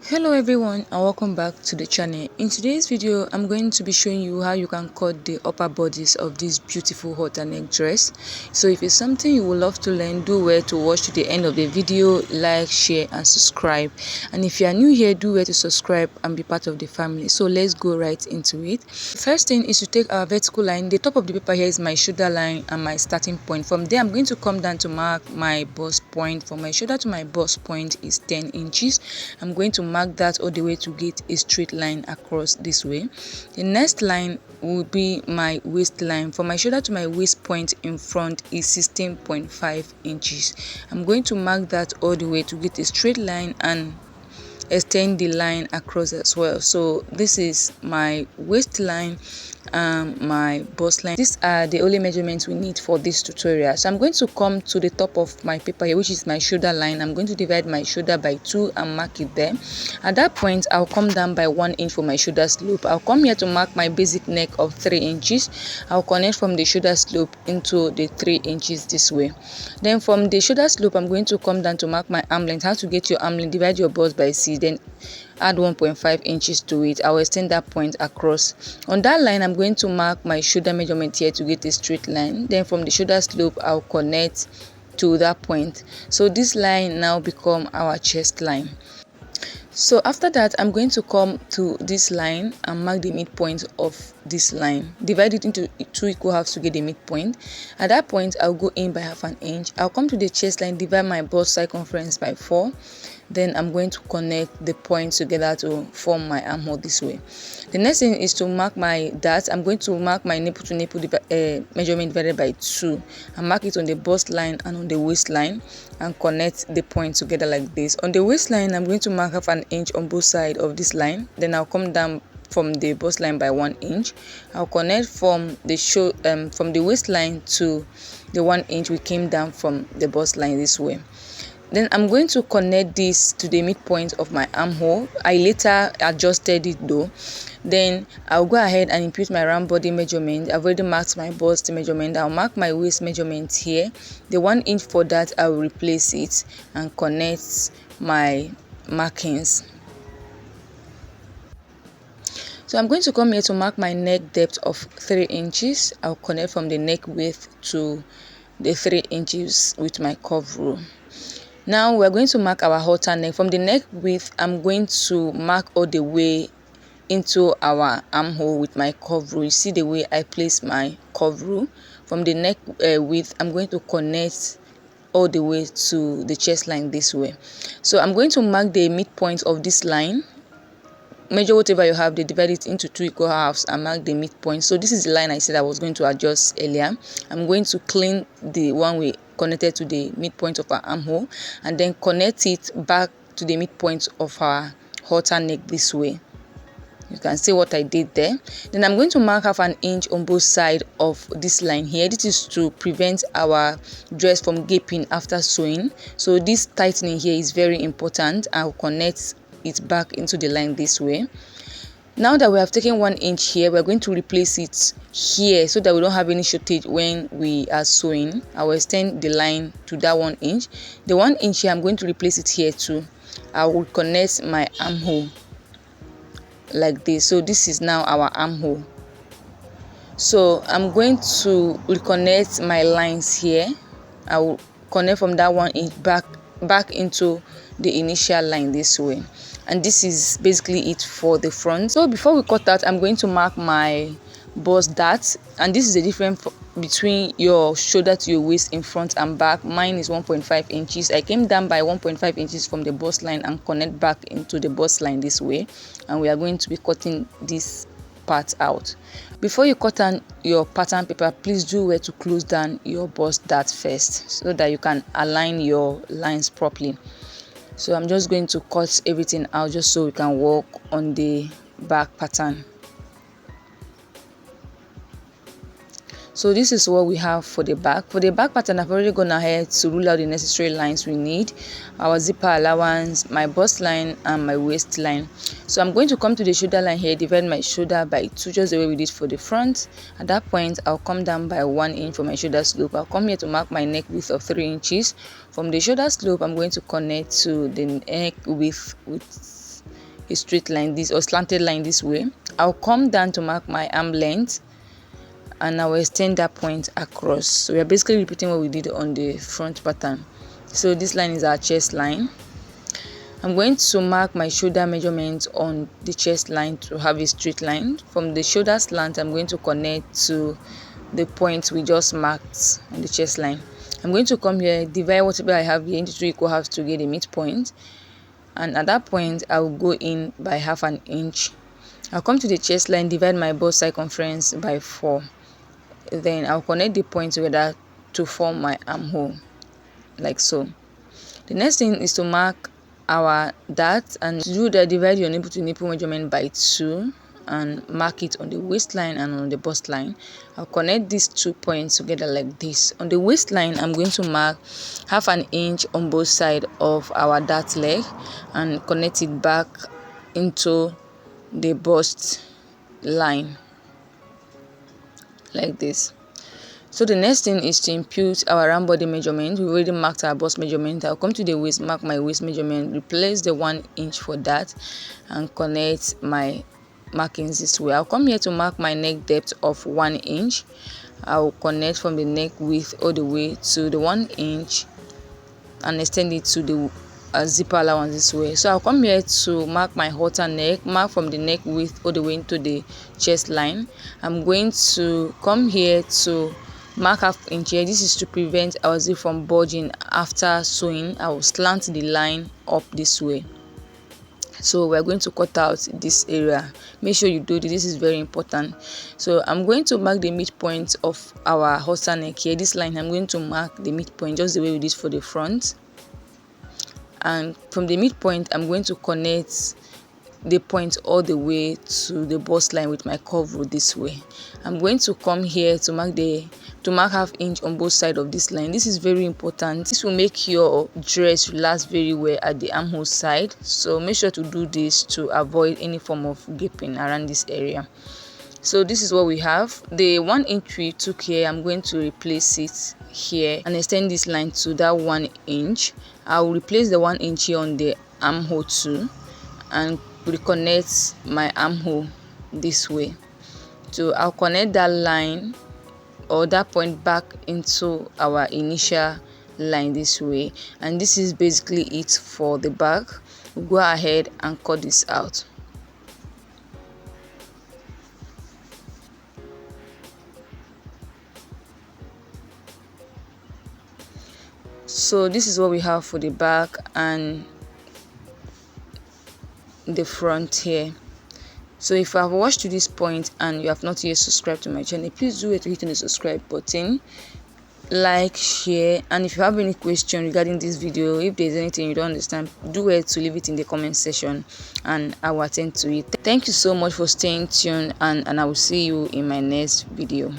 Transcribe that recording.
Hello everyone and welcome back to the channel. In today's video I'm going to be showing you how you can cut the upper bodies of this beautiful halter neck dress. So if it's something you would love to learn, do well to watch to the end of the video, like, share and subscribe. And if you are new here, do well to subscribe and be part of the family. So let's go right into it. First thing is to take our vertical line. The top of the paper here is my shoulder line and my starting point. From there I'm going to come down to mark my bust point. From my shoulder to my bust point is 10 inches. I'm going to mark that all the way to get a straight line across this way. The next line will be my waistline. From my shoulder to my waist point in front is 16.5 inches. I'm going to mark that all the way to get a straight line and extend the line across as well. So this is my waistline and my bust line. These are the only measurements we need for this tutorial. So I'm going to come to the top of my paper here, which is my shoulder line. I'm going to divide my shoulder by 2 and mark it there. At that point I'll come down by 1 inch for my shoulder slope. I'll come here to mark my basic neck of 3 inches. I'll connect from the shoulder slope into the 3 inches this way. Then from the shoulder slope I'm going to come down to mark my arm length. How to get your arm length: divide your bust by 6, then add 1.5 inches to it. I will extend that point across. On that line I'm going to mark my shoulder measurement here to get a straight line. Then from the shoulder slope I'll connect to that point. So this line now become our chest line. So after that I'm going to come to this line and mark the midpoint of this line. Divide it into 2 equal halves to get the midpoint. At that point I'll go in by half an inch. I'll come to the chest line, divide my bust circumference by 4. Then I'm going to connect the points together to form my armhole this way. The next thing is to mark my dart. I'm going to mark my nipple to nipple measurement divided by 2 and mark it on the bust line and on the waistline and connect the points together like this. On the waistline I'm going to mark half an inch on both sides of this line. Then I'll come down from the bust line by 1 inch. I'll connect from the waistline to the 1 inch we came down from the bust line this way. Then I'm going to connect this to the midpoint of my armhole. I later adjusted it though. Then I'll go ahead and impute my round body measurement. I've already marked my bust measurement. I'll mark my waist measurement here. The 1 inch for that I will replace it and connect my markings. So I'm going to come here to mark my neck depth of 3 inches. I'll connect from the neck width to the 3 inches with my curve rule. Now we're going to mark our halter neck. From the neck width I'm going to mark all the way into our armhole with my curve rule. You see the way I place my curve rule. From the neck width I'm going to connect all the way to the chest line this way. So I'm going to mark the midpoint of this line. Measure whatever you have, they divide it into 2 equal halves and mark the midpoint. So this is the line I said I was going to adjust earlier. I'm going to clean the one we connected to the midpoint of our armhole and then connect it back to the midpoint of our halter neck this way. You can see what I did there. Then I'm going to mark half an inch on both sides of this line here. This is to prevent our dress from gaping after sewing. So this tightening here is very important. I'll connect it back into the line this way. Now that we have taken 1 inch here, we're going to replace it here so that we don't have any shortage when we are sewing. I will extend the line to that 1 inch. The 1 inch here I'm going to replace it here too. I will connect my armhole like this. So this is now our armhole. So I'm going to reconnect my lines here. I will connect from that 1 inch back into the initial line this way. And this is basically it for the front. So before we cut out, I'm going to mark my bust dart, and this is the difference between your shoulder to your waist in front and back. Mine is 1.5 inches. I came down by 1.5 inches from the bust line and connect back into the bust line this way, and we are going to be cutting this part out. Before you cut on your pattern paper, please do well to close down your bust dart first so that you can align your lines properly. So I'm just going to cut everything out just so we can work on the back pattern. So this is what we have for the back. For the back pattern, I've already gone ahead to rule out the necessary lines we need. Our zipper allowance, my bust line and my waistline. So I'm going to come to the shoulder line here, divide my shoulder by 2 just the way we did for the front. At that point I'll come down by 1 inch for my shoulder slope. I'll come here to mark my neck width of 3 inches. From the shoulder slope I'm going to connect to the neck width with a straight line this or slanted line this way. I'll come down to mark my arm length, and I will extend that point across. So we are basically repeating what we did on the front pattern. So this line is our chest line. I'm going to mark my shoulder measurement on the chest line to have a straight line. From the shoulder slant, I'm going to connect to the point we just marked on the chest line. I'm going to come here, divide whatever I have here into 2 equal halves to get a midpoint, and at that point I will go in by half an inch. I'll come to the chest line, divide my bust circumference by 4. Then I'll connect the points together to form my armhole, like so. The next thing is to mark our dart, and to do that, divide your nipple to nipple measurement by 2 and mark it on the waistline and on the bust line. I'll connect these 2 points together like this. On the waistline, I'm going to mark half an inch on both sides of our dart leg and connect it back into the bust line like this. So the next thing is to impute our round body measurement. We already marked our bust measurement. I'll come to the waist, mark my waist measurement, replace the 1 inch for that, and connect my markings this way. I'll come here to mark my neck depth of 1 inch. I'll connect from the neck width all the way to the 1 inch and extend it to the zipper allowance this way. So I'll come here to mark my halter neck, mark from the neck width all the way into the chest line. I'm going to come here to mark half inch here. This is to prevent our zip from bulging after sewing. I will slant the line up this way. So we're going to cut out this area. Make sure you do this. This is very important. So I'm going to mark the midpoint of our halter neck here. This line, I'm going to mark the midpoint just the way we did for the front. And from the midpoint, I'm going to connect the point all the way to the bust line with my curve rule this way. I'm going to come here to mark half inch on both sides of this line. This is very important. This will make your dress last very well at the armhole side. So make sure to do this to avoid any form of gaping around this area. So this is what we have. The 1 inch we took here, I'm going to replace it here and extend this line to that 1 inch. I will replace the 1 inch here on the armhole too and reconnect my armhole this way. So I'll connect that line or that point back into our initial line this way, and this is basically it for the back. We'll go ahead and cut this out. So this is what we have for the back and the front here. So if you have watched to this point and you have not yet subscribed to my channel, please do it to hit on the subscribe button, like, share, and if you have any question regarding this video, if there's anything you don't understand, do it to leave it in the comment section and I will attend to it. Thank you so much for staying tuned, and I will see you in my next video.